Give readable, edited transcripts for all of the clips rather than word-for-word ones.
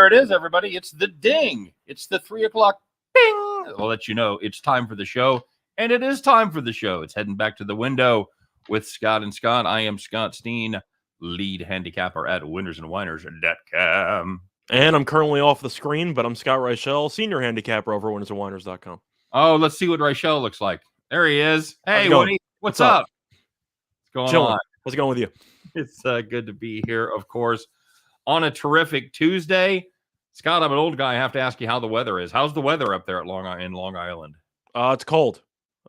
there it is, everybody. It's the ding. It's the 3 o'clock ding. I'll let you know it's time for the show. And it is time for the show. It's heading back to the window with Scott and Scott. I am Scott Steen, lead handicapper at winnersandwiners.com. And I'm currently off the screen, but I'm Scott Reichel, senior handicapper over at winnersandwiners.com. Oh, let's see what Reichel looks like. There he is. Hey, Woody. What's up? What's going on? How's it going with you? It's good to be here, of course, on a terrific Tuesday. Scott, I'm an old guy. I have to ask you how the weather is. How's the weather up there at Long Island? It's cold.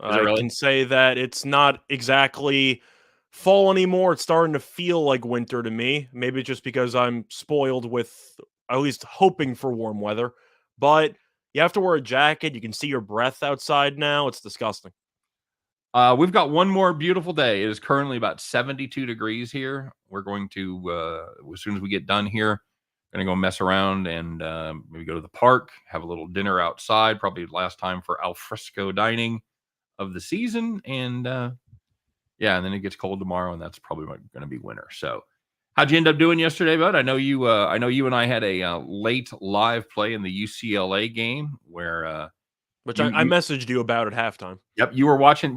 Is it really? I can say that it's not exactly fall anymore. It's starting to feel like winter to me. Maybe just because I'm spoiled with at least hoping for warm weather. But you have to wear a jacket. You can see your breath outside now. It's disgusting. We've got one more beautiful day. It is currently about 72 degrees here. We're going to, as soon as we get done here, going to go mess around and maybe go to the park, have a little dinner outside, probably last time for al fresco dining of the season. And and then it gets cold tomorrow, and that's probably going to be winter. So how'd you end up doing yesterday, bud? I know you and I had a late live play in the UCLA game where which I messaged you about at halftime. Yep, you were watching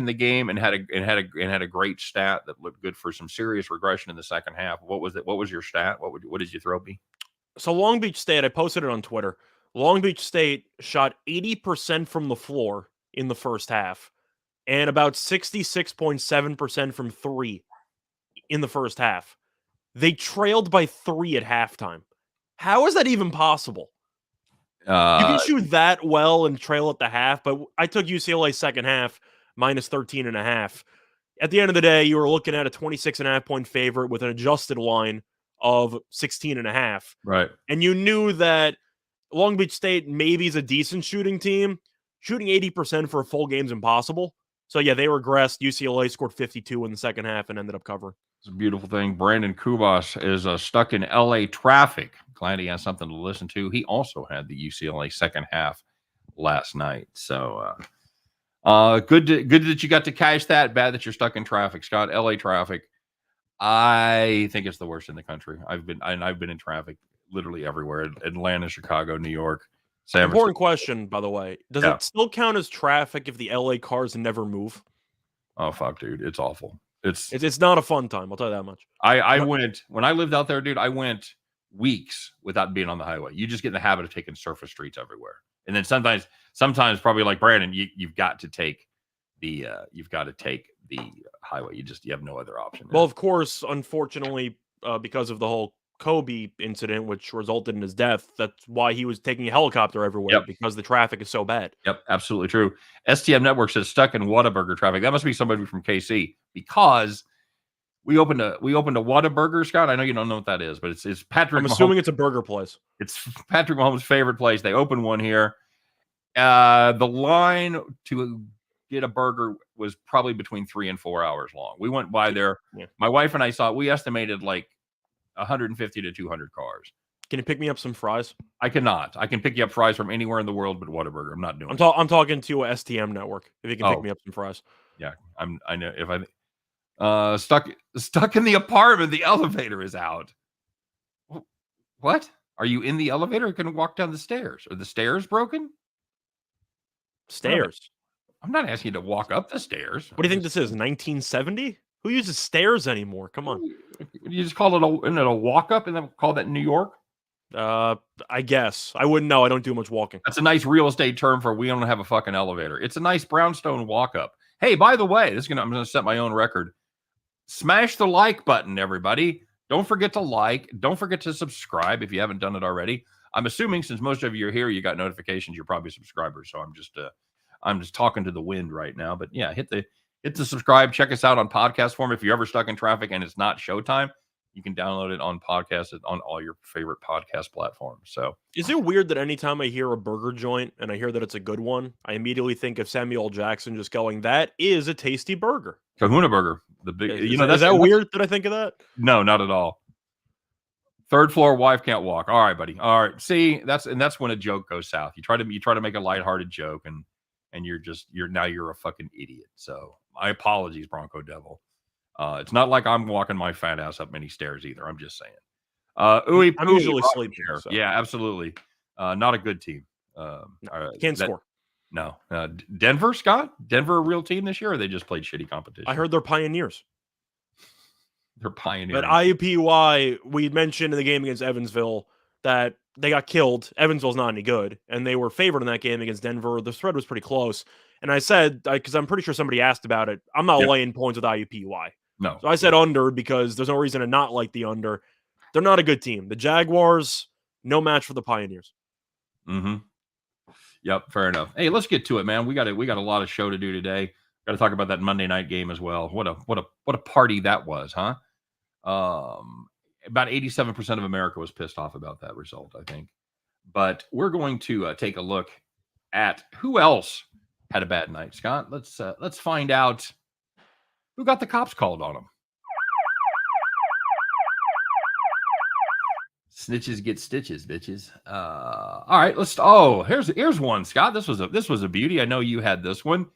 the game and had a great stat that looked good for some serious regression in the second half. What was it? What was your stat? What did you throw me? So Long Beach State, I posted it on Twitter. Long Beach State shot 80% from the floor in the first half and about 66.7% from three in the first half. They trailed by 3 at halftime. How is that even possible? You can shoot that well and trail at the half, but I took UCLA second half minus 13.5. At the end of the day, you were looking at a 26.5 point favorite with an adjusted line of 16.5. Right. And you knew that Long Beach State maybe is a decent shooting team. Shooting 80% for a full game is impossible. So yeah, they regressed. UCLA scored 52 in the second half and ended up covering. It's a beautiful thing. Brandon Kubas is stuck in LA traffic. Glad he has something to listen to. He also had the UCLA second half last night. So good that you got to cash that. Bad that you're stuck in traffic, Scott. LA traffic. I think it's the worst in the country. I've been in traffic literally everywhere. Atlanta, Chicago, New York. San Francisco. Important question, by the way. Does it still count as traffic if the LA cars never move? Oh fuck, dude. It's awful. It's not a fun time, I'll tell you that much. I went when I lived out there, dude. I went weeks without being on the highway. You just get in the habit of taking surface streets everywhere, and then sometimes probably like Brandon, you've got to take the highway. You have no other option. Well, of course, unfortunately, because of the whole Kobe incident, which resulted in his death, that's why he was taking a helicopter everywhere because the traffic is so bad. Yep, absolutely true. STM Network says stuck in Whataburger traffic. That must be somebody from KC because we opened a Whataburger, Scott. I know you don't know what that is, but it's Patrick. I'm assuming it's a burger place. It's Patrick Mahomes' favorite place. They opened one here. The line to get a burger was probably between 3 and 4 hours long. We went by there. Yeah. My wife and I saw it. We estimated like 150 to 200 cars. Can you pick me up some fries? I cannot. I can pick you up fries from anywhere in the world but Whataburger. I'm not doing it. I'm talking to a STM Network. If you can pick me up some fries. Yeah, I know if I stuck in the apartment, the elevator is out. What? Are you in the elevator or can you walk down the stairs? Are the stairs broken? Stairs. I'm not asking you to walk up the stairs. What do you think this is? 1970? Who uses stairs anymore? Come on. You just call it a walk up and then call that New York? I guess. I wouldn't know. I don't do much walking. That's a nice real estate term for we don't have a fucking elevator. It's a nice brownstone walk up. Hey, by the way, I'm gonna set my own record. Smash the like button, everybody. Don't forget to like. Don't forget to subscribe if you haven't done it already. I'm assuming since most of you are here, you got notifications. You're probably subscribers. So I'm just talking to the wind right now. But yeah, hit the subscribe. Check us out on podcast form. If you're ever stuck in traffic and it's not showtime, you can download it on podcast on all your favorite podcast platforms. So is it weird that anytime I hear a burger joint and I hear that it's a good one, I immediately think of Samuel Jackson just going, "That is a tasty burger." Kahuna Burger. The big, is that weird? Did I think of that? No, not at all. Third floor, wife can't walk. All right, buddy. All right. See, that's when a joke goes south. You try to make a lighthearted joke and you're a fucking idiot. So my apologies, Bronco Devil. It's not like I'm walking my fat ass up many stairs either. I'm just saying. Ooey I'm Pooey, usually rocking sleeping, chair. so Yeah, absolutely. Not a good team. can't score. No. Denver, Scott? Denver a real team this year, or they just played shitty I competition? heard they're pioneers. They're But pioneering. IUPUI, we mentioned in the game against Evansville that they got killed. Evansville's not any good, and they were favored in that game against Denver. The spread was pretty close. And I said, because I'm pretty sure somebody asked about it, I'm not Yep. laying points with IUPUI. No. So I said under because there's no reason to not like the under. They're not a good team. The Jaguars, no match for the Pioneers. Mm-hmm. Yep, fair enough. Hey, let's get to it, man. We got a lot of show to do today. Got to talk about that Monday night game as well. What a party that was, huh? About 87% of America was pissed off about that result, I think. But we're going to take a look at who else had a bad night, Scott. Let's find out who got the cops called on them. Snitches get stitches, bitches. All right, here's one, Scott. This was a beauty. I know you had this one.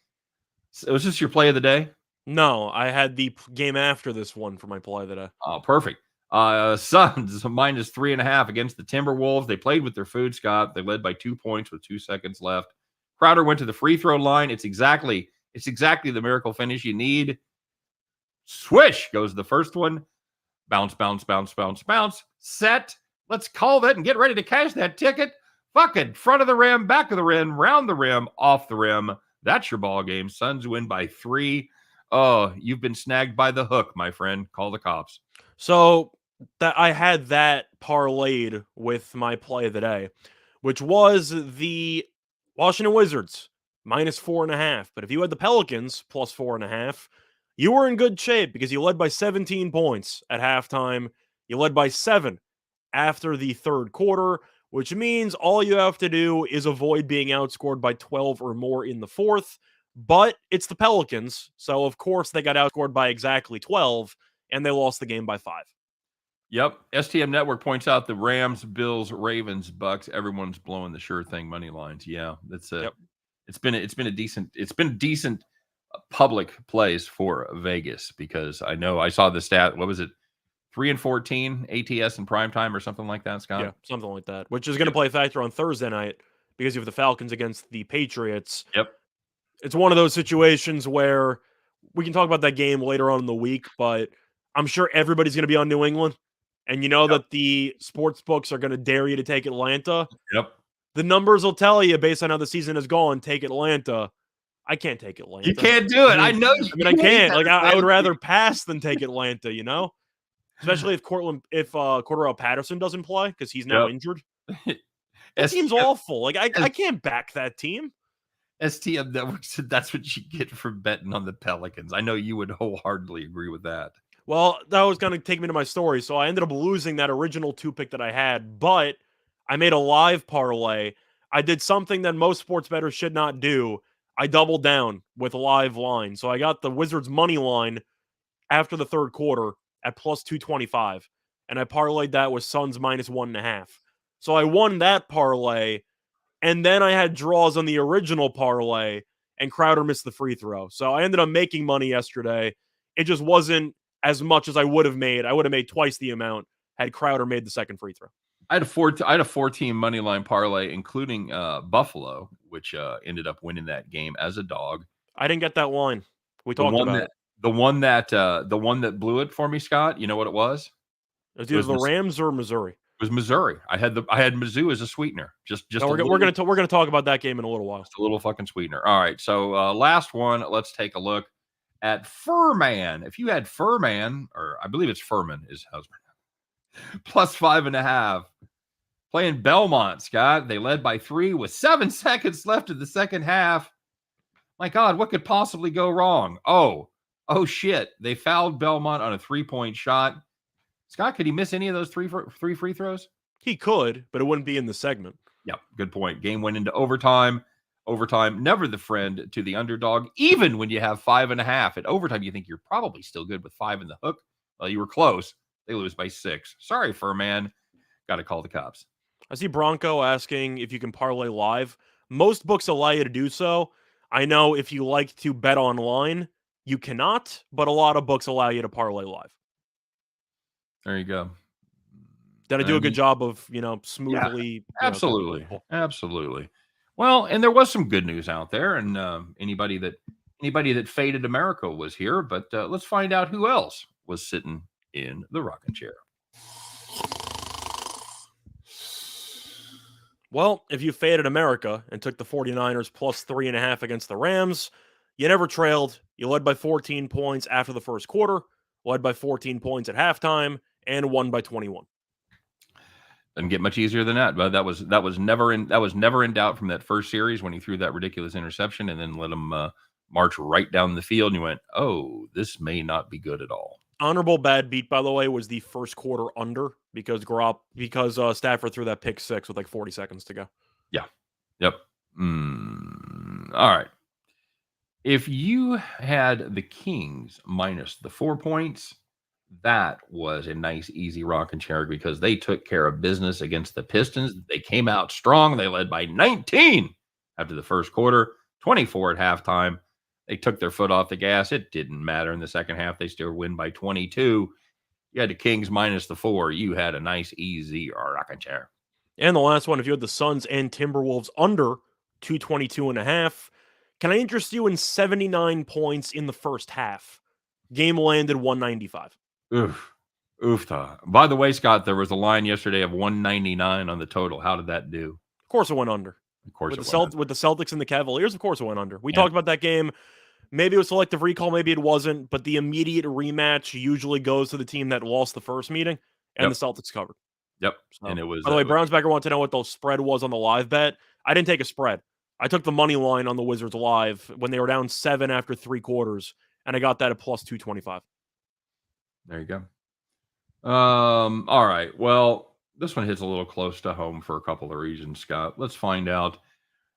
Was this your play of the day? No, I had the game after this one for my play that Oh, perfect. Suns -3.5 against the Timberwolves. They played with their food, Scott. They led by 2 points with 2 seconds left. Crowder went to the free throw line. It's exactly the miracle finish you need. Swish goes the first one. Bounce, bounce, bounce, bounce, bounce. Set. Let's call that and get ready to cash that ticket. Fucking front of the rim, back of the rim, round the rim, off the rim. That's your ball game. Suns win by 3. Oh, you've been snagged by the hook, my friend. Call the cops. So that I had that parlayed with my play of the day, which was the Washington Wizards -4.5. But if you had the Pelicans +4.5, you were in good shape because you led by 17 points at halftime. You led by 7 after the third quarter, which means all you have to do is avoid being outscored by 12 or more in the fourth. But it's the Pelicans, so of course they got outscored by exactly 12, and they lost the game by 5. Yep. STM Network points out the Rams, Bills, Ravens, Bucks. Everyone's blowing the sure thing money lines. Yeah, that's Yep. It's been a decent public place for Vegas because I saw the stat. What was it? 3-14 ATS in prime time or something like that, Scott. Yeah, something like that, which is going to play a factor on Thursday night because you have the Falcons against the Patriots. Yep. It's one of those situations where we can talk about that game later on in the week, but I'm sure everybody's going to be on New England. And you know that the sports books are going to dare you to take Atlanta. Yep. The numbers will tell you based on how the season has gone, take Atlanta. I can't take Atlanta. You can't do it. I know you. I mean, I can't. Like, I would rather pass than take Atlanta, you know? Especially if Cordarrelle Patterson doesn't play because he's now injured. That team's awful. Like, I can't back that team. STM Network said that's what you get for betting on the Pelicans. I know you would wholeheartedly agree with that. Well, that was going to take me to my story. So I ended up losing that original 2-pick that I had, but I made a live parlay. I did something that most sports bettors should not do. I doubled down with a live line. So I got the Wizards money line after the third quarter at +225. And I parlayed that with Suns -1.5. So I won that parlay. And then I had draws on the original parlay, and Crowder missed the free throw. So I ended up making money yesterday. It just wasn't as much as I would have made. I would have made twice the amount had Crowder made the second free throw. I had a 4-team money line parlay, including Buffalo, which ended up winning that game as a dog. I didn't get that line. We talked about it. The one that blew it for me, Scott. You know what it was? It was either the Rams or Missouri. It was Missouri. I had Mizzou as a sweetener. No, we're gonna talk about that game in a little while. Just a little fucking sweetener. All right. So last one. Let's take a look at Furman. If you had Furman, or I believe it's Furman, his husband, +5.5. Playing Belmont, Scott. They led by 3 with 7 seconds left in the second half. My God, what could possibly go wrong? Oh shit. They fouled Belmont on a 3-point shot. Scott, could he miss any of those three free throws? He could, but it wouldn't be in the segment. Yeah, good point. Game went into overtime. Overtime, never the friend to the underdog, even when you have 5.5. At overtime, you think you're probably still good with 5 in the hook. Well, you were close. They lose by 6. Sorry, Furman. Got to call the cops. I see Bronco asking if you can parlay live. Most books allow you to do so. I know if you like to bet online, you cannot, but a lot of books allow you to parlay live. There you go. Did I do a good job of, smoothly? Absolutely. Absolutely. Well, and there was some good news out there, and anybody that faded America was here, but let's find out who else was sitting in the rocking chair. Well, if you faded America and took the 49ers plus 3.5 against the Rams, you never trailed. You led by 14 points after the first quarter, led by 14 points at halftime, and won by 21. Doesn't get much easier than that, but that was never in doubt from that first series when he threw that ridiculous interception and then let him march right down the field, and you went, "Oh, this may not be good at all." Honorable bad beat, by the way, was the first quarter under because Stafford threw that pick six with like 40 seconds to go. Yeah. Yep. All right. If you had the Kings minus the 4 points, that was a nice, easy rocking chair because they took care of business against the Pistons. They came out strong. They led by 19 after the first quarter, 24 at halftime. They took their foot off the gas. It didn't matter in the second half. They still win by 22. You had the Kings minus the 4. You had a nice, easy rocking chair. And the last one, if you had the Suns and Timberwolves under 222.5, can I interest you in 79 points in the first half? Game landed 195. Oof. By the way, Scott, there was a line yesterday of 199 on the total. How did that do? Of course it went under. Of course with the Celtics and the Cavaliers, of course it went under. We talked about that game. Maybe it was selective recall, maybe it wasn't, but the immediate rematch usually goes to the team that lost the first meeting, and the Celtics covered. Yep. So, and it was. By the way, Brownsbacker wanted to know what the spread was on the live bet. I didn't take a spread. I took the money line on the Wizards live when they were down 7 after 3 quarters, and I got that at plus 225. There you go. All right. Well, this one hits a little close to home for a couple of reasons, Scott. Let's find out.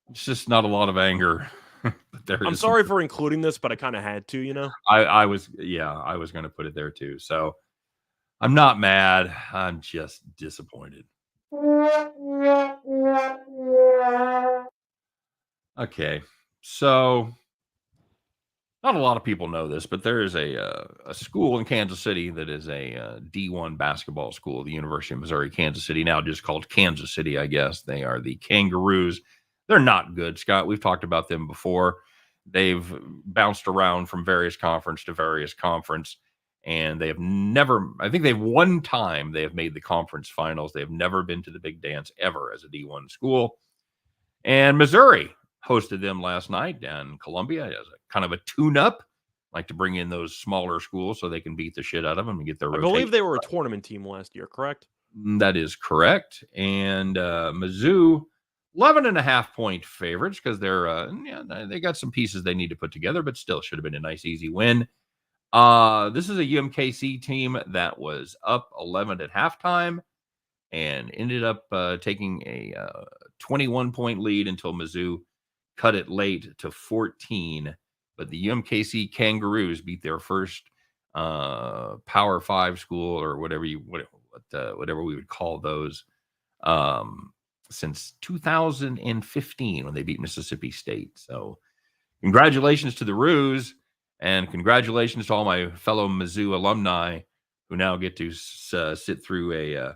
It's just not a lot of anger. But I'm sorry for including this, but I kind of had to, I was going to put it there too. So I'm not mad. I'm just disappointed. Okay. So not a lot of people know this, but there is a school in Kansas City that is a D1 basketball school, the University of Missouri, Kansas City, now just called Kansas City, I guess. They are the Kangaroos. They're not good, Scott. We've talked about them before. They've bounced around from various conference to various conference, and they have never, I think they've one time they have made the conference finals. They have never been to the big dance ever as a D1 school. And Missouri hosted them last night down in Columbia as a kind of a tune-up, like to bring in those smaller schools so they can beat the shit out of them and get their rotation. I believe they were a tournament team last year, correct? That is correct. And Mizzou, 11.5 point favorites because they got some pieces they need to put together, but still should have been a nice, easy win. This is a UMKC team that was up 11 at halftime and ended up taking a 21-point lead until Mizzou cut it late to 14. But the UMKC Kangaroos beat their first Power 5 school, or whatever we would call those, since 2015 when they beat Mississippi State. So congratulations to the Roos, and congratulations to all my fellow Mizzou alumni who now get to sit through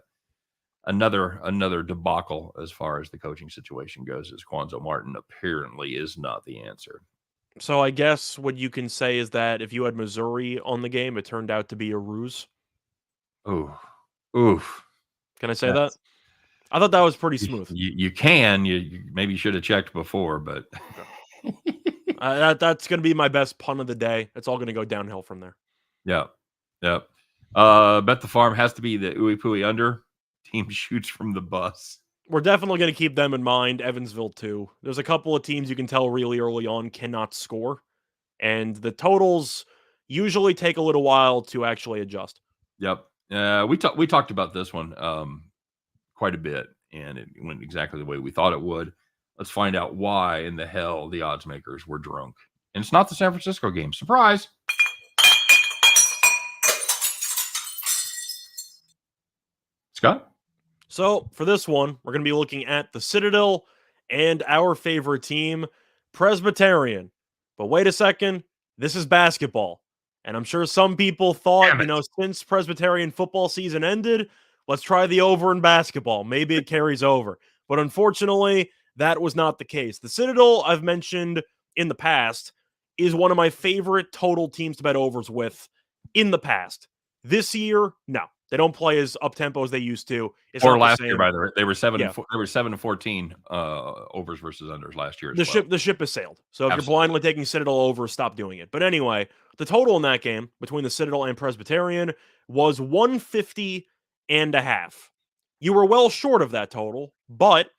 another debacle as far as the coaching situation goes, as Quanzo Martin apparently is not the answer. So I guess what you can say is that if you had Missouri on the game, it turned out to be a ruse. Oof. Can I say that? I thought that was pretty smooth. You can. You maybe should have checked before, but that's going to be my best pun of the day. It's all going to go downhill from there. Yeah. Bet the farm has to be the ooey pooey under. Team shoots from the bus. We're definitely going to keep them in mind. Evansville too. There's a couple of teams you can tell really early on cannot score, and the totals usually take a little while to actually adjust. Yep. We talked about this one quite a bit, and it went exactly the way we thought it would. Let's find out why in the hell the odds makers were drunk. And it's not the San Francisco game. Surprise. Scott? So for this one, we're going to be looking at the Citadel and our favorite team, Presbyterian. But wait a second, this is basketball. And I'm sure some people thought, since Presbyterian football season ended, Let's try the over in basketball. Maybe it carries over. But unfortunately, that was not the case. The Citadel, I've mentioned in the past, is one of my favorite total teams to bet overs with in the past. This year, no. They don't play as up-tempo as they used to. It's Or not the last year, same. by the way, they were 7 Yeah. they were 7-14 overs versus unders last year. The ship has sailed. So if Absolutely. you're blindly taking Citadel over, stop doing it. But anyway, the total in that game between the Citadel and Presbyterian was 150.5. You were well short of that total, but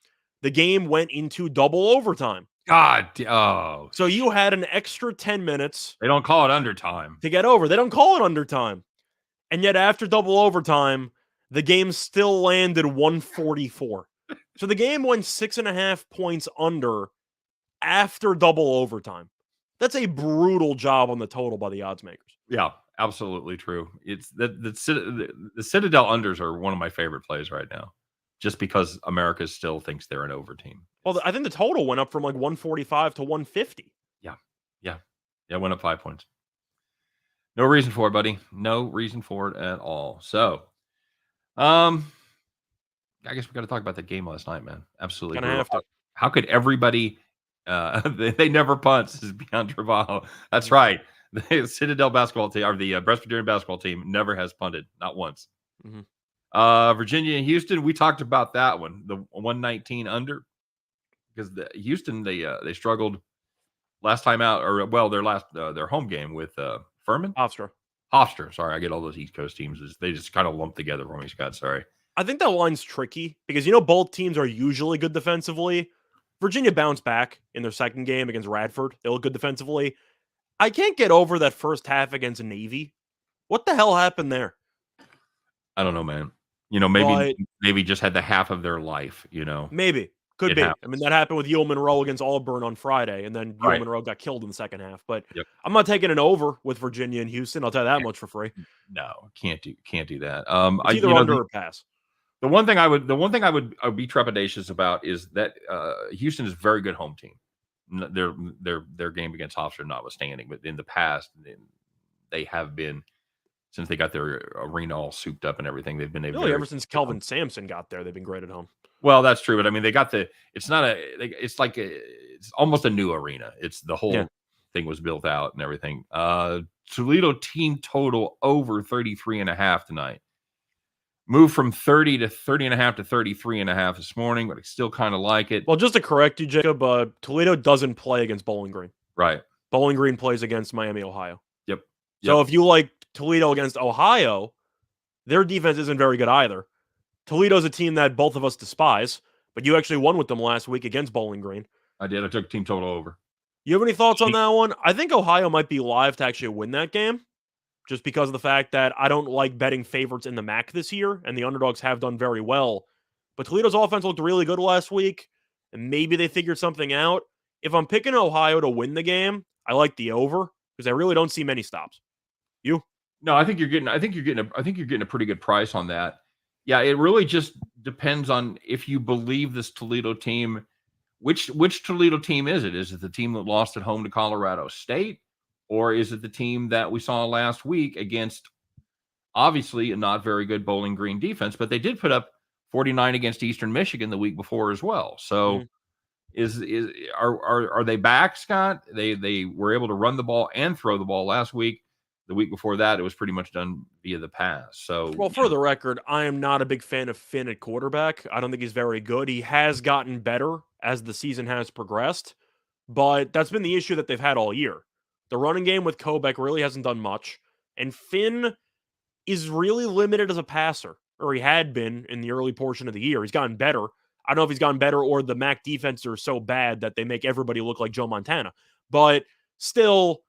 the game went into double overtime. So you had an extra 10 minutes. They don't call it undertime to get over. They don't call it undertime. And yet after double overtime, the game still landed 144. So the game went 6.5 points under after double overtime. That's a brutal job on the total by the odds makers. Yeah, absolutely true. It's the Citadel unders are one of my favorite plays right now, just because America still thinks they're an over team. Well, I think the total went up from like 145 to 150. Yeah, it went up 5 points. No reason for it, buddy. No reason for it at all. So, I guess we got to talk about the game last night, man. Absolutely. Gonna have to. How could everybody? They never punt. This is beyond Trabajo. That's right. The Citadel basketball team, or the Presbyterian basketball team, never has punted, not once. Mm-hmm. Virginia and Houston, we talked about that one, the 119 under, because Houston they struggled last time out, or well, their home game with Furman. Hofstra. Sorry, I get all those East Coast teams. They just kind of lump together for me, Scott. Sorry. I think that line's tricky because both teams are usually good defensively. Virginia bounced back in their second game against Radford. They look good defensively. I can't get over that first half against Navy. What the hell happened there? I don't know, man. Maybe just had the half of their life, Maybe. Could be. Happens. I mean, that happened with UL Monroe against Auburn on Friday, and then UL Monroe got killed in the second half. But I'm not taking an over with Virginia and Houston. I'll tell you that much for free. No, can't do that. It's either under or pass. The one thing I would be trepidatious about is that Houston is a very good home team. Their game against Hofstra notwithstanding, but in the past they have been, since they got their arena all souped up and everything, they've been able ever since Kelvin Sampson got there, they've been great at home. Well, that's true, but I mean, it's almost a new arena. It's the whole thing was built out and everything. Toledo team total over 33.5 tonight. Moved from 30 to 30.5 to 33.5 this morning, but I still kind of like it. Well, just to correct you, Jacob, Toledo doesn't play against Bowling Green. Right. Bowling Green plays against Miami, Ohio. Yep. So if you like Toledo against Ohio, their defense isn't very good either. Toledo's a team that both of us despise, but you actually won with them last week against Bowling Green. I did. I took team total over. You have any thoughts on that one? I think Ohio might be live to actually win that game, just because of the fact that I don't like betting favorites in the MAC this year, and the underdogs have done very well. But Toledo's offense looked really good last week, and maybe they figured something out. If I'm picking Ohio to win the game, I like the over because I really don't see many stops. You? No, I think you're getting a pretty good price on that. Yeah, it really just depends on if you believe this Toledo team. Which Toledo team is it? Is it the team that lost at home to Colorado State? Or is it the team that we saw last week against, obviously, a not very good Bowling Green defense, but they did put up 49 against Eastern Michigan the week before as well. So are they back, Scott? They were able to run the ball and throw the ball last week. The week before that, it was pretty much done via the pass. So, well, for the record, I am not a big fan of Finn at quarterback. I don't think he's very good. He has gotten better as the season has progressed, but that's been the issue that they've had all year. The running game with Kobeck really hasn't done much, and Finn is really limited as a passer, or he had been in the early portion of the year. He's gotten better. I don't know if he's gotten better or the MAC defenses are so bad that they make everybody look like Joe Montana. But still,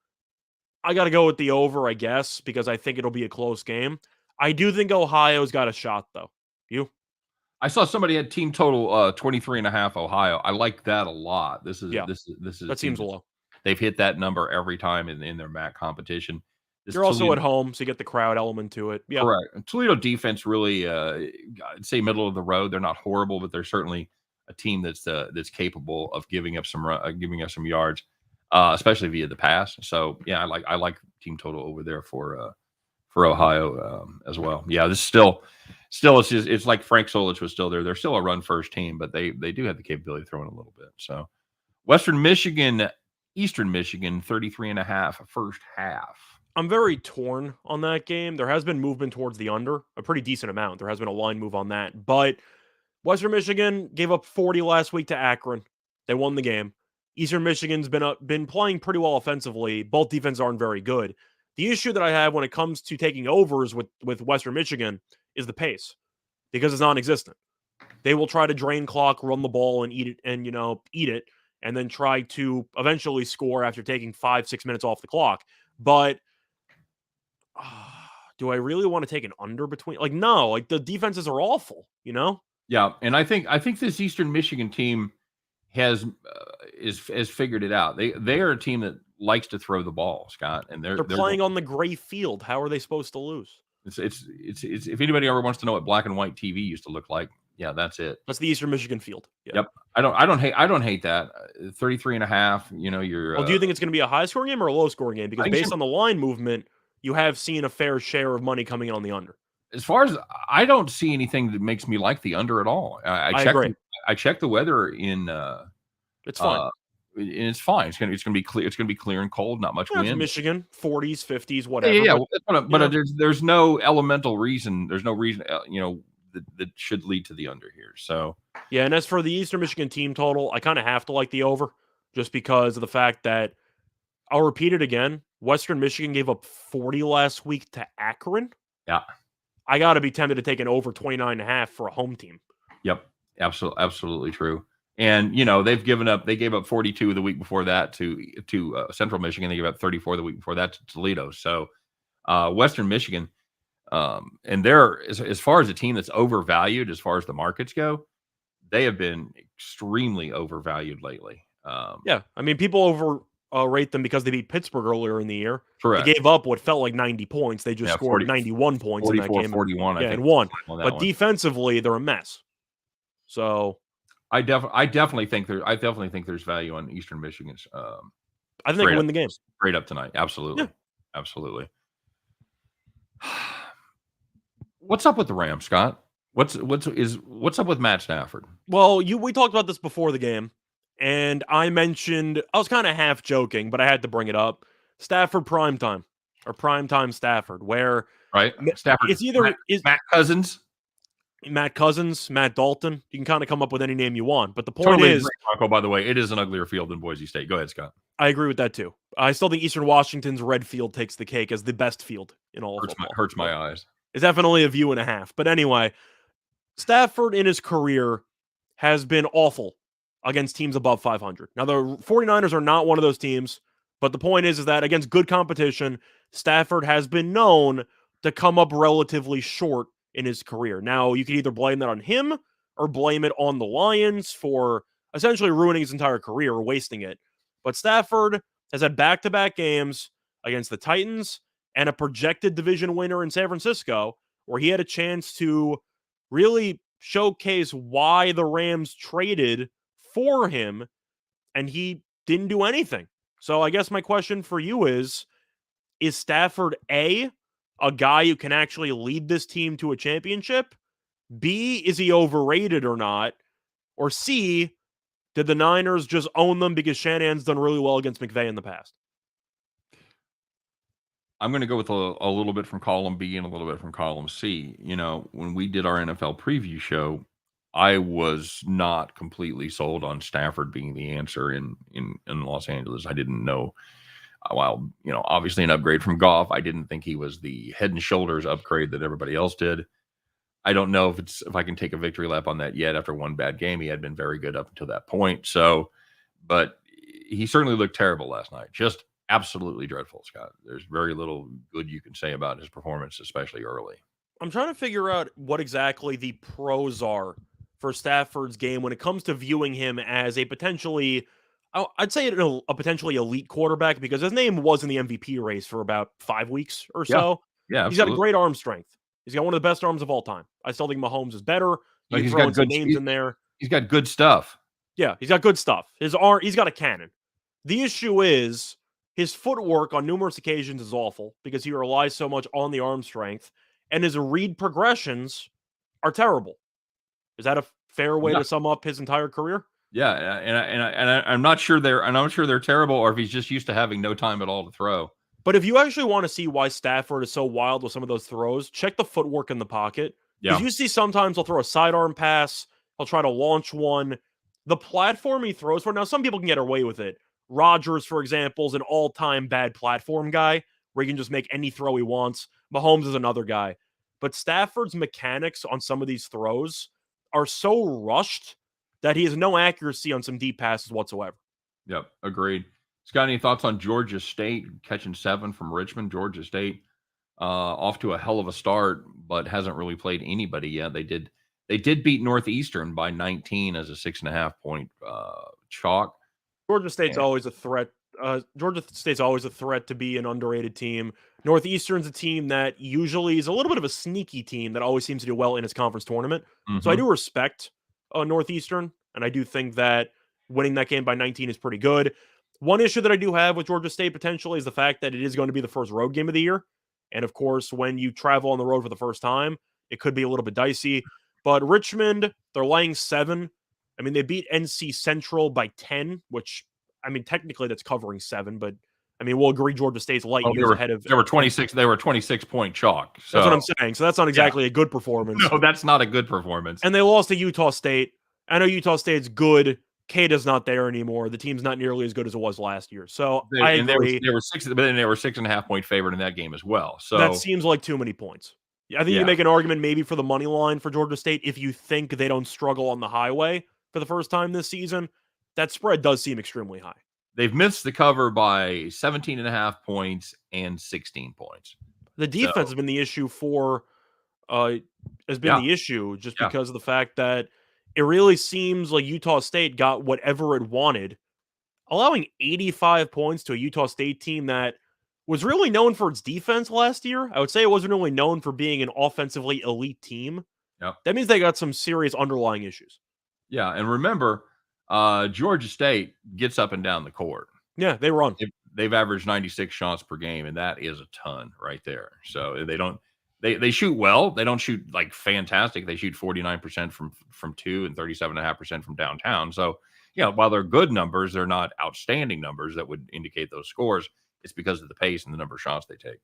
I got to go with the over, I guess, because I think it'll be a close game. I do think Ohio's got a shot, though. You? I saw somebody had team total 23.5 Ohio. I like that a lot. This is that seems low. They've hit that number every time in their MAC competition. You're also at home, so you get the crowd element to it. Yeah, correct. Toledo defense really, I'd say middle of the road. They're not horrible, but they're certainly a team that's capable of giving up some yards, especially via the pass. So yeah, I like team total over there for Ohio as well. Yeah, this is still, it's like Frank Solich was still there. They're still a run first team, but they do have the capability of throwing a little bit. So Western Michigan, Eastern Michigan, 33.5 first half. I'm very torn on that game. There has been movement towards the under, a pretty decent amount. There has been a line move on that. But Western Michigan gave up 40 last week to Akron. They won the game. Eastern Michigan's been playing pretty well offensively. Both defenses aren't very good. The issue that I have when it comes to taking overs with Western Michigan is the pace, because it's non-existent. They will try to drain clock, run the ball, and eat it, and then try to eventually score after taking 5-6 minutes off the clock. But do I really want to take an under between? Like, no, like the defenses are awful, Yeah, and I think this Eastern Michigan team has figured it out. They are a team that likes to throw the ball, Scott, and they're playing on the gray field. How are they supposed to lose? It's if anybody ever wants to know what black and white TV used to look like, yeah, that's it. That's the Eastern Michigan field. Yeah. Yep. I don't hate that. 33.5. You're. Well, do you think it's going to be a high scoring game or a low scoring game? Because based on the line movement, you have seen a fair share of money coming in on the under. As far as I don't see anything that makes me like the under at all. I agree. I checked the weather in. It's fine. It's fine. It's gonna be clear. It's gonna be clear and cold. Not much wind. Michigan, 40s, 50s, whatever. Yeah. But there's no elemental reason. There's no reason. That should lead to the under here. So yeah. And as for the Eastern Michigan team total, I kind of have to like the over, just because of the fact that I'll repeat it again. Western Michigan gave up 40 last week to Akron. Yeah. I got to be tempted to take an over 29.5 for a home team. Yep. Absolutely true. And, they gave up 42 the week before that to Central Michigan. They gave up 34 the week before that to Toledo. So Western Michigan, and they're, as far as a team that's overvalued, as far as the markets go, they have been extremely overvalued lately. Yeah. I mean, people rate them because they beat Pittsburgh earlier in the year. Correct. They gave up what felt like 90 points. They just scored 91 points in that game. 41, I think. And won. But defensively, they're a mess. So I definitely think there's value on Eastern Michigan's. I think they win the game straight up tonight. Absolutely. Yeah. Absolutely. What's up with the Rams, Scott? What's up with Matt Stafford? Well, we talked about this before the game, and I mentioned, I was kind of half joking, but I had to bring it up. Stafford primetime, or primetime Stafford, where right Stafford. It's either Matt Cousins, Matt Dalton. You can kind of come up with any name you want, but the point is, Bronco, by the way, it is an uglier field than Boise State. Go ahead, Scott. I agree with that too. I still think Eastern Washington's red field takes the cake as the best field in all of football. Hurts my eyes. It's definitely a view and a half. But anyway, Stafford in his career has been awful against teams above 500. Now, the 49ers are not one of those teams, but the point is that against good competition, Stafford has been known to come up relatively short in his career. Now, you can either blame that on him or blame it on the Lions for essentially ruining his entire career or wasting it. But Stafford has had back-to-back games against the Titans and a projected division winner in San Francisco, where he had a chance to really showcase why the Rams traded for him, and he didn't do anything. So I guess my question for you is Stafford A guy who can actually lead this team to a championship? B, is he overrated or not? Or C, did the Niners just own them because Shanahan's done really well against McVay in the past? I'm going to go with a little bit from column B and a little bit from column C. When we did our NFL preview show, I was not completely sold on Stafford being the answer in Los Angeles. I didn't know. While, obviously an upgrade from Goff, I didn't think he was the head and shoulders upgrade that everybody else did. I don't know if I can take a victory lap on that yet after one bad game. He had been very good up until that point. So, but he certainly looked terrible last night. Just absolutely dreadful, Scott. There's very little good you can say about his performance, especially early. I'm trying to figure out what exactly the pros are for Stafford's game when it comes to viewing him as a potentially, I'd say a potentially elite quarterback, because his name was in the MVP race for about 5 weeks or so. Yeah, he's got a great arm strength. He's got one of the best arms of all time. I still think Mahomes is better. He's got good names in there. He's got good stuff. Yeah, he's got good stuff. He's got a cannon. The issue is his footwork on numerous occasions is awful because he relies so much on the arm strength, and his read progressions are terrible. Is that a fair way Yeah. to sum up his entire career? Yeah, I'm not sure they're terrible, or if he's just used to having no time at all to throw. But if you actually want to see why Stafford is so wild with some of those throws, check the footwork in the pocket. Because Yeah, you see sometimes he'll throw a sidearm pass, he'll try to launch one. The platform he throws for, now some people can get away with it. Rodgers, for example, is an all-time bad platform guy where he can just make any throw he wants. Mahomes is another guy. But Stafford's mechanics on some of these throws are so rushed that he has no accuracy on some deep passes whatsoever. yep, agreed. Got any thoughts on Georgia State catching 7 from Richmond? Georgia State off to a hell of a start, but hasn't really played anybody yet. They did beat Northeastern by 19 as a 6.5 point chalk. Georgia State's always a threat. Georgia State's always a threat to be an underrated team. Northeastern's a team that usually is a little bit of a sneaky team that always seems to do well in its conference tournament. So I do respect Northeastern, and I do think that winning that game by 19 is pretty good. One issue that I do have with Georgia State potentially is the fact that it is going to be the first road game of the year. And of course, when you travel on the road for the first time, it could be a little bit dicey. But Richmond, they're laying 7. I mean, they beat NC Central by 10, which, I mean, technically that's covering 7, but I mean, we'll agree Georgia State's light years ahead of. They were 26. They were 26-point chalk. So. That's what I'm saying. So that's not exactly a good performance. No, that's not a good performance. And they lost to Utah State. I know Utah State's good. Kata's not there anymore. The team's not nearly as good as it was last year. So I agree. They were 6.5 point favorite in that game as well. So that seems like too many points. I think you make an argument maybe for the money line for Georgia State if you think they don't struggle on the highway for the first time this season. That spread does seem extremely high. They've missed the cover by 17.5 points and 16 points. The defense has been the issue the issue just because of the fact that it really seems like Utah State got whatever it wanted, allowing 85 points to a Utah State team that was really known for its defense last year. I would say it wasn't really known for being an offensively elite team. Yep. That means they got some serious underlying issues. Yeah, and remember, Georgia State gets up and down the court. Yeah, they run. They've averaged 96 shots per game, and that is a ton right there. So they shoot well. They don't shoot like fantastic. They shoot 49% from 2 and 37.5% from downtown. So, while they're good numbers, they're not outstanding numbers that would indicate those scores. It's because of the pace and the number of shots they take.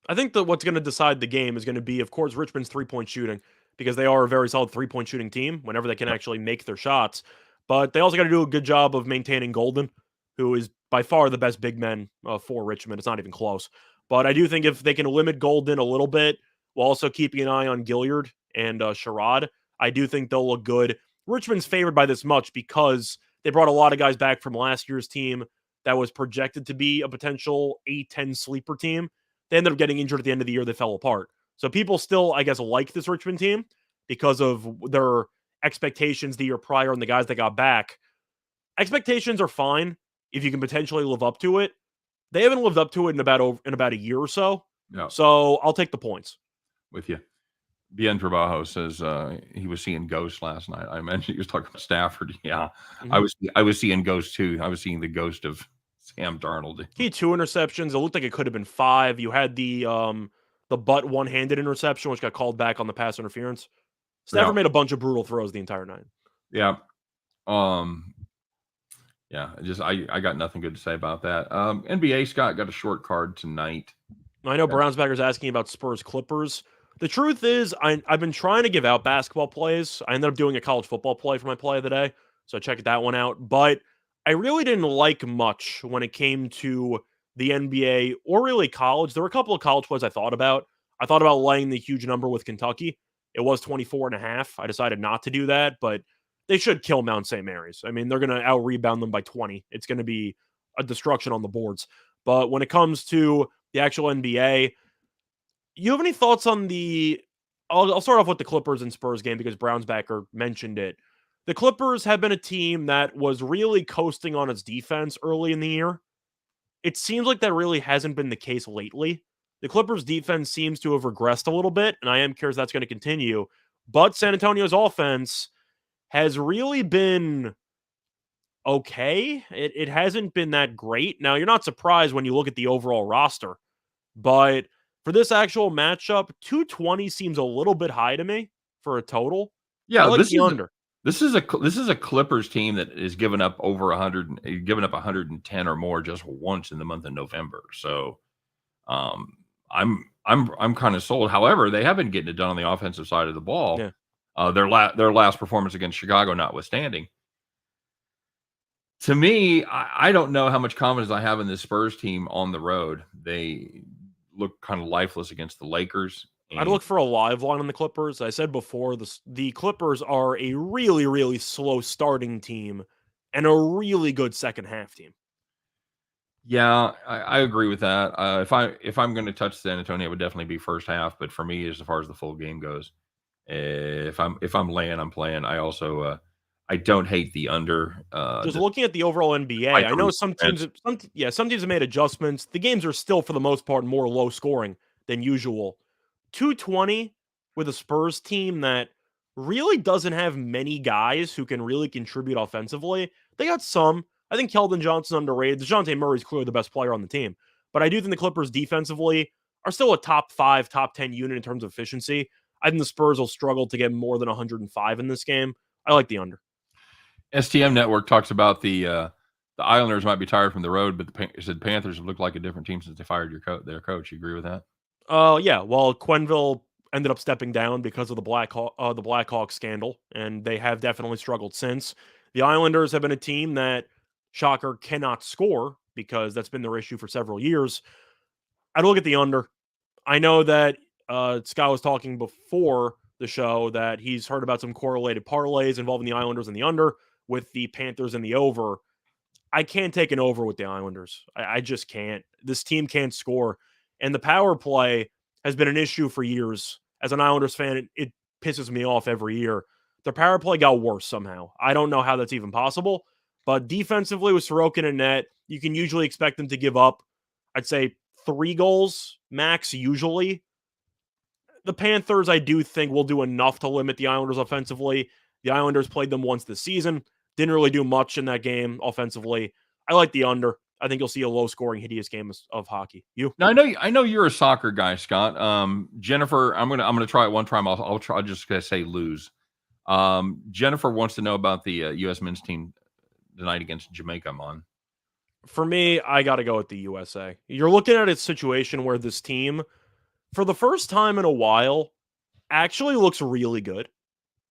I think that what's going to decide the game is going to be, of course, Richmond's 3-point shooting, because they are a very solid 3-point shooting team whenever they can actually make their shots. But they also got to do a good job of maintaining Golden, who is by far the best big man for Richmond. It's not even close. But I do think if they can limit Golden a little bit while also keeping an eye on Gilliard and Sherrod, I do think they'll look good. Richmond's favored by this much because they brought a lot of guys back from last year's team that was projected to be a potential A-10 sleeper team. They ended up getting injured at the end of the year. They fell apart. So people still, I guess, like this Richmond team because of their expectations the year prior and the guys that got back. Expectations are fine if you can potentially live up to it. They haven't lived up to it in about a year or so. Yeah. So I'll take the points. With you. Bien Trabajo says he was seeing ghosts last night. I mentioned he was talking about Stafford. Yeah, I was seeing ghosts too. I was seeing the ghost of Sam Darnold. He had 2 interceptions. It looked like it could have been 5. You had the butt one-handed interception, which got called back on the pass interference. Stafford made a bunch of brutal throws the entire night. Yeah. I got nothing good to say about that. NBA, Scott, got a short card tonight. I know Brownsbacker's asking about Spurs Clippers. The truth is, I've been trying to give out basketball plays. I ended up doing a college football play for my play of the day, so check that one out. But I really didn't like much when it came to the NBA or really college. There were a couple of college plays I thought about. I thought about laying the huge number with Kentucky. It was 24.5. I decided not to do that, but they should kill Mount St. Mary's. I mean, they're going to out-rebound them by 20. It's going to be a destruction on the boards. But when it comes to the actual NBA, you have any thoughts on I'll start off with the Clippers and Spurs game because Brownsbacker mentioned it. The Clippers have been a team that was really coasting on its defense early in the year. It seems like that really hasn't been the case lately. The Clippers defense seems to have regressed a little bit, and I am curious that's going to continue. But San Antonio's offense has really been okay. It hasn't been that great. Now, you're not surprised when you look at the overall roster, but for this actual matchup, 220 seems a little bit high to me for a total. I Yeah, like the under. this is a Clippers team that is giving up over 100, giving up 110 or more just once in the month of November. So, um, I'm kind of sold. However, they have been getting it done on the offensive side of the ball. Yeah. Their last performance against Chicago notwithstanding. To me, I don't know how much confidence I have in this Spurs team on the road. They look kind of lifeless against the Lakers. I'd And look for a live line on the Clippers. I said before, the Clippers are a really, really slow starting team and a really good second half team. yeah, I agree with that. If I'm going to touch San Antonio, it would definitely be first half. But for me, as far as the full game goes, if I'm laying, I'm playing. I also I don't hate the under. Just looking at the overall NBA, I know some teams have made adjustments. The games are still, for the most part, more low scoring than usual. 220 with a Spurs team that really doesn't have many guys who can really contribute offensively. They got some. I think Keldon Johnson underrated. DeJounte Murray's clearly the best player on the team. But I do think the Clippers defensively are still a top 5, top 10 unit in terms of efficiency. I think the Spurs will struggle to get more than 105 in this game. I like the under. STM Network talks about the Islanders might be tired from the road, but the Panthers have looked like a different team since they fired their coach. You agree with that? Yeah. Well, Quenneville ended up stepping down because of the Blackhawks scandal, and they have definitely struggled since. The Islanders have been a team that, shocker, cannot score because that's been their issue for several years. I'd look at the under. I know that Scott was talking before the show that he's heard about some correlated parlays involving the Islanders and the under with the Panthers and the over. I can't take an over with the Islanders. I just can't. This team can't score. And the power play has been an issue for years. As an Islanders fan, it pisses me off every year. Their power play got worse somehow. I don't know how that's even possible. But defensively with Sorokin and net, you can usually expect them to give up, I'd say, 3 goals max usually. The Panthers, I do think, will do enough to limit the Islanders offensively. The Islanders played them once this season. Didn't really do much in that game offensively. I like the under. I think you'll see a low-scoring, hideous game of hockey. You? Now, I know you're a soccer guy, Scott. Jennifer, I'm gonna try it one time. I'll try. I'm just gonna say lose. Jennifer wants to know about the U.S. men's team tonight against Jamaica. I'm on. For me, I got to go with the USA. You're looking at a situation where this team, for the first time in a while, actually looks really good.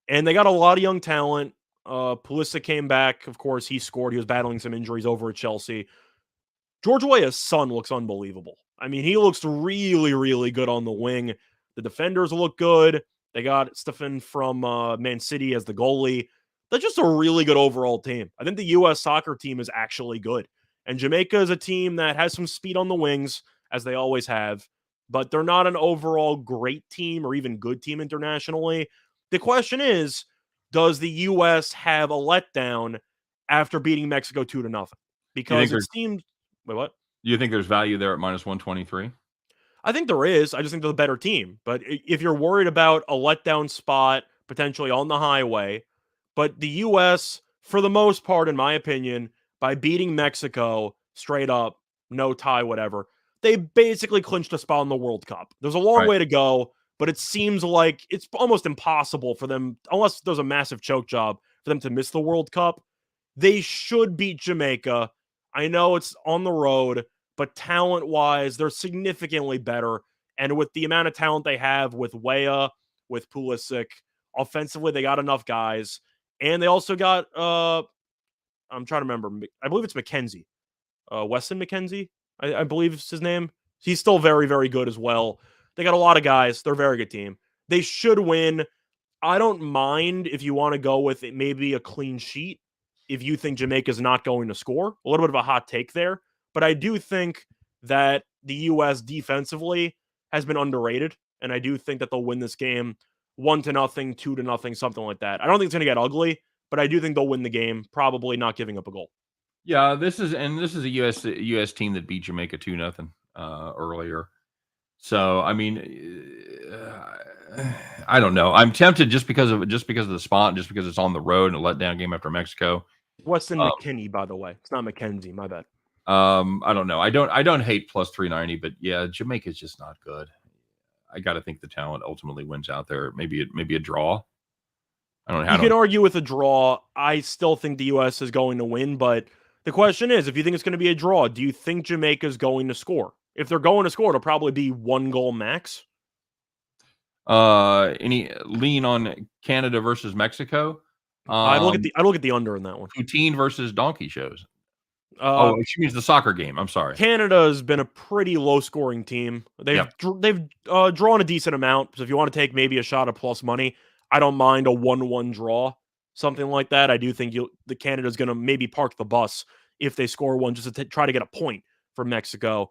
And they got a lot of young talent. Pulisic came back. Of course, he scored. He was battling some injuries over at Chelsea. George Weah's son looks unbelievable. I mean, he looks really, really good on the wing. The defenders look good. They got Stefan from Man City as the goalie. That's just a really good overall team. I think the U.S. soccer team is actually good. And Jamaica is a team that has some speed on the wings, as they always have. But they're not an overall great team or even good team internationally. The question is, does the U.S. have a letdown after beating Mexico 2-0? Because it seems... Wait, what? You think there's value there at minus 123? I think there is. I just think they're the better team. But if you're worried about a letdown spot potentially on the highway, but the U.S., for the most part, in my opinion, by beating Mexico straight up, no tie, whatever, they basically clinched a spot in the World Cup. There's a long way to go, but it seems like it's almost impossible for them, unless there's a massive choke job, for them to miss the World Cup. They should beat Jamaica. I know it's on the road, but talent-wise, they're significantly better. And with the amount of talent they have with Weah, with Pulisic, offensively, they got enough guys. And they also got, I'm trying to remember, I believe it's McKenzie. Weston McKenzie, I believe is his name. He's still very, very good as well. They got a lot of guys. They're a very good team. They should win. I don't mind if you want to go with it, maybe a clean sheet if you think Jamaica's not going to score. A little bit of a hot take there. But I do think that the U.S. defensively has been underrated, and I do think that they'll win this game 1-0, 2-0, something like that. I don't think it's going to get ugly, but I do think they'll win the game, probably not giving up a goal. Yeah, this is a U.S. team that beat Jamaica 2-0 earlier. So I mean, I don't know. I'm tempted just because of the spot, and just because it's on the road and a letdown game after Mexico. Weston McKinney, by the way, it's not McKenzie. My bad. I don't know. I don't hate plus 390, but yeah, Jamaica's just not good. I got to think the talent ultimately wins out there. Maybe a draw. I don't know. You can argue with a draw. I still think the U.S. is going to win, but the question is, if you think it's going to be a draw, do you think Jamaica's going to score? If they're going to score, it'll probably be 1 goal max. Any lean on Canada versus Mexico? I look at the under in that one. Poutine versus donkey shows. She means the soccer game. I'm sorry. Canada's been a pretty low-scoring team. They've drawn a decent amount. So if you want to take maybe a shot of plus money, I don't mind a 1-1 draw, something like that. I do think the Canada's going to maybe park the bus if they score one just to try to get a point from Mexico.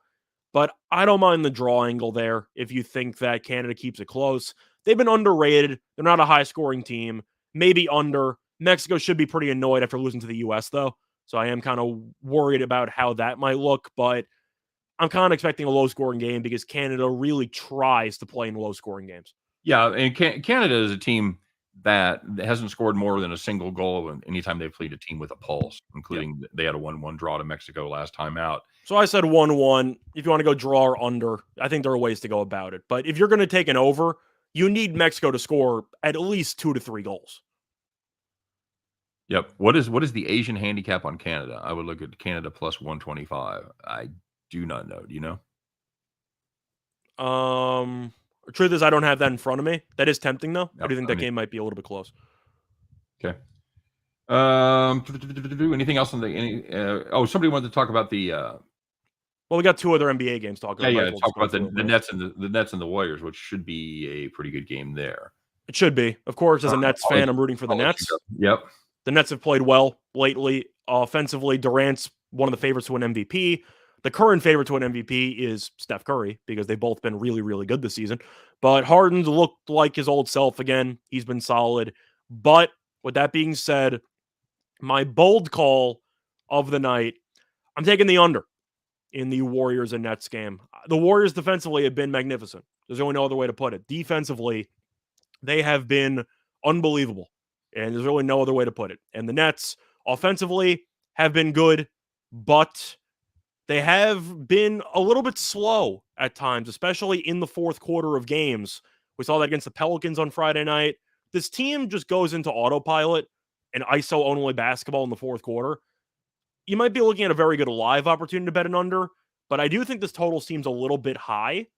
But I don't mind the draw angle there if you think that Canada keeps it close. They've been underrated. They're not a high-scoring team. Maybe under. Mexico should be pretty annoyed after losing to the U.S., though. So I am kind of worried about how that might look. But I'm kind of expecting a low-scoring game because Canada really tries to play in low-scoring games. Yeah, and Canada is a team that hasn't scored more than a single goal anytime they've played a team with a pulse, including they had a 1-1 draw to Mexico last time out. So I said 1-1. If you want to go draw or under, I think there are ways to go about it. But if you're going to take an over, you need Mexico to score at least 2 to 3 goals. Yep. What is the Asian handicap on Canada? I would look at Canada plus 125. I do not know. Do you know? Truth is, I don't have that in front of me. That is tempting, though. Yep. I do think that game might be a little bit close. Okay. Anything else on the? Somebody wanted to talk about the. Well, we got 2 other NBA games talking about. Yeah. Talk about the Nets and the Nets and the Warriors, which should be a pretty good game there. It should be. Of course, as a Nets fan, I'm rooting for the Nets. Yep. The Nets have played well lately. Offensively, Durant's one of the favorites to win MVP. The current favorite to win MVP is Steph Curry because they've both been really, really good this season. But Harden's looked like his old self again. He's been solid. But with that being said, my bold call of the night, I'm taking the under in the Warriors and Nets game. The Warriors defensively have been magnificent. There's only no other way to put it. Defensively, they have been unbelievable. And there's really no other way to put it. And the Nets, offensively, have been good, but they have been a little bit slow at times, especially in the fourth quarter of games. We saw that against the Pelicans on Friday night. This team just goes into autopilot and ISO-only basketball in the fourth quarter. You might be looking at a very good live opportunity to bet an under, but I do think this total seems a little bit high.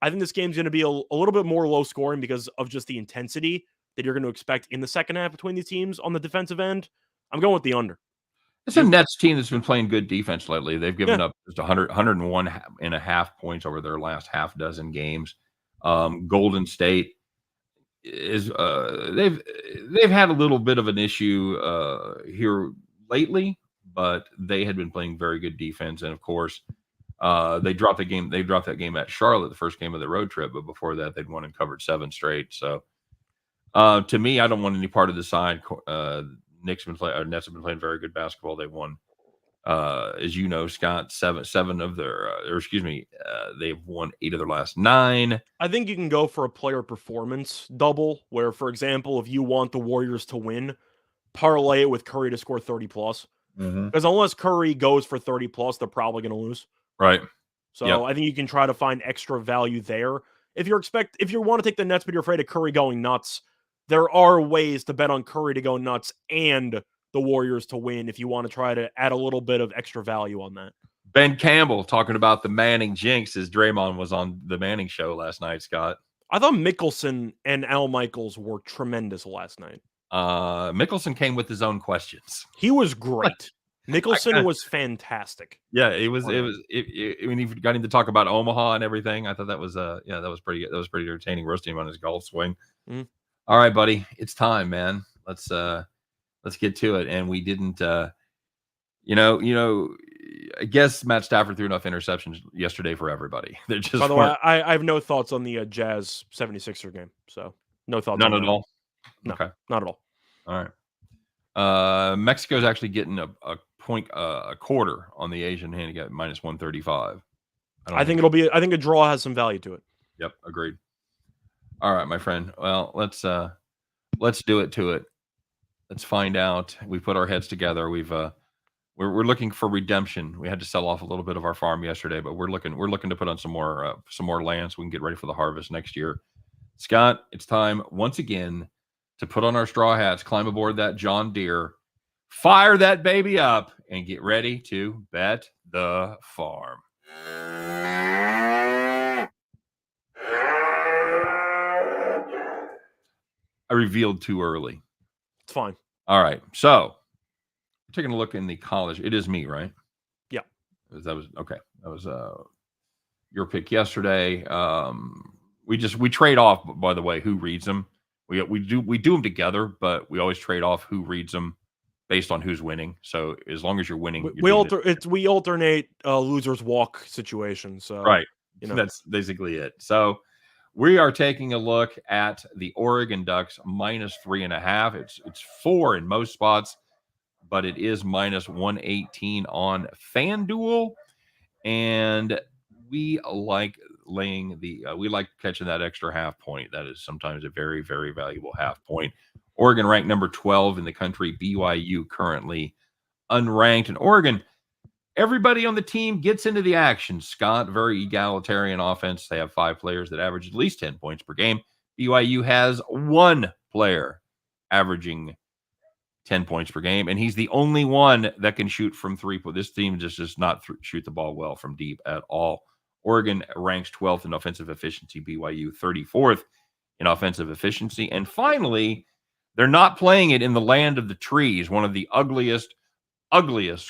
I think this game's going to be a little bit more low scoring because of just the intensity that you're going to expect in the second half between these teams on the defensive end. I'm going with the under. It's a Nets team that's been playing good defense lately. They've given up just 101 and a half points over their last half dozen games. Golden State is they've had a little bit of an issue here lately, but they had been playing very good defense. And of course, they dropped the game. They dropped that game at Charlotte, the first game of the road trip. But before that, they'd won and covered 7 straight. So to me, I don't want any part of the side. Nets have been playing very good basketball. They won, as you know, Scott, seven of their, they've won 8 of their last 9. I think you can go for a player performance double, where, for example, if you want the Warriors to win, parlay it with Curry to score 30 plus. Because unless Curry goes for 30 plus, they're probably going to lose. Right. So I think you can try to find extra value there. If you want to take the Nets, but you're afraid of Curry going nuts, there are ways to bet on Curry to go nuts and the Warriors to win if you want to try to add a little bit of extra value on that. Ben Campbell talking about the Manning jinx as Draymond was on the Manning show last night, Scott. I thought Mickelson and Al Michaels were tremendous last night. Mickelson came with his own questions. He was great. Mickelson was fantastic. Yeah, it was. When he got him to talk about Omaha and everything, I thought that was that was pretty good. That was pretty entertaining, roasting him on his golf swing. All right, buddy, it's time, man. Let's get to it. And we didn't, I guess Matt Stafford threw enough interceptions yesterday for everybody. They're just. By the way, I have no thoughts on the Jazz 76er game. So no thoughts. None at all. No, okay, not at all. All right. Mexico's actually getting a point, a quarter on the Asian handicap, minus 135. I think a draw has some value to it. Yep, agreed. All right, my friend. Well, let's do it to it. Let's find out. We put our heads together. We're looking for redemption. We had to sell off a little bit of our farm yesterday, but we're looking to put on some more land so we can get ready for the harvest next year. Scott, it's time once again to put on our straw hats, climb aboard that John Deere, fire that baby up, and get ready to bet the farm. I revealed too early. It's fine. All right. So, taking a look in the college. It is me, right? Yeah. That was okay. That was your pick yesterday. We trade off, by the way, who reads them. We do them together, but we always trade off who reads them based on who's winning. So as long as you're winning, we alternate losers walk situation. So right, that's basically it. So we are taking a look at the Oregon Ducks -3.5. It's 4 in most spots, but it is -118 on FanDuel, and we like we like catching that extra half point. That is sometimes a very, very valuable half point. Oregon ranked number 12 in the country. BYU currently unranked. And Oregon, everybody on the team gets into the action. Scott, very egalitarian offense. They have 5 players that average at least 10 points per game. BYU has 1 player averaging 10 points per game, and he's the only one that can shoot from 3. This team just does not shoot the ball well from deep at all. Oregon ranks 12th in offensive efficiency, BYU 34th in offensive efficiency. And finally, they're not playing it in the land of the trees, one of the ugliest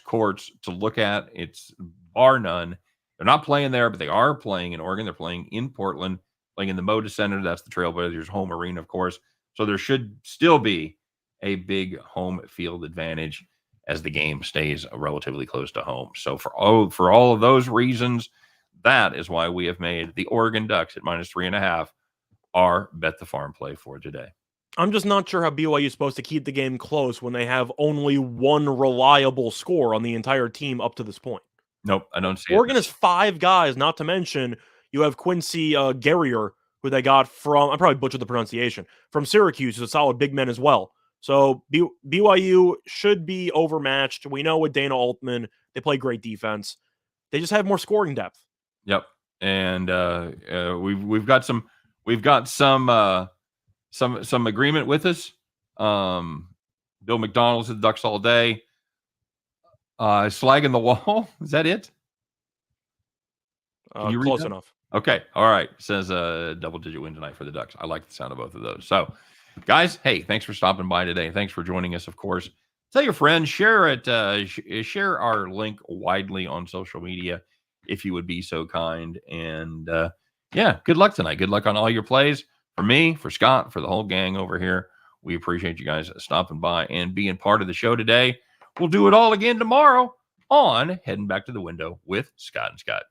courts to look at. It's bar none. They're not playing there, but they are playing in Oregon. They're playing in Portland, playing in the Moda Center. That's the Trailblazers' home arena, of course. So there should still be a big home field advantage as the game stays relatively close to home. So for all of those reasons, that is why we have made the Oregon Ducks at -3.5 our bet the farm play for today. I'm just not sure how BYU is supposed to keep the game close when they have only one reliable score on the entire team up to this point. Nope, I don't see Oregon has 5 guys, not to mention you have Quincy Guerrier, who they got from, I probably butchered the pronunciation, from Syracuse, who's a solid big man as well. So BYU should be overmatched. We know with Dana Altman, they play great defense. They just have more scoring depth. Yep, and we've got some agreement with us. Bill McDonald's at the Ducks all day. Slagging the wall. Is that it? Close enough. Okay. All right. It says double-digit win tonight for the Ducks. I like the sound of both of those. So, guys, hey, thanks for stopping by today. Thanks for joining us, of course. Tell your friends, share it, share our link widely on social media if you would be so kind. And yeah, good luck tonight. Good luck on all your plays. For me, for Scott, for the whole gang over here, we appreciate you guys stopping by and being part of the show today. We'll do it all again tomorrow on Heading Back to the Window with Scott and Scott.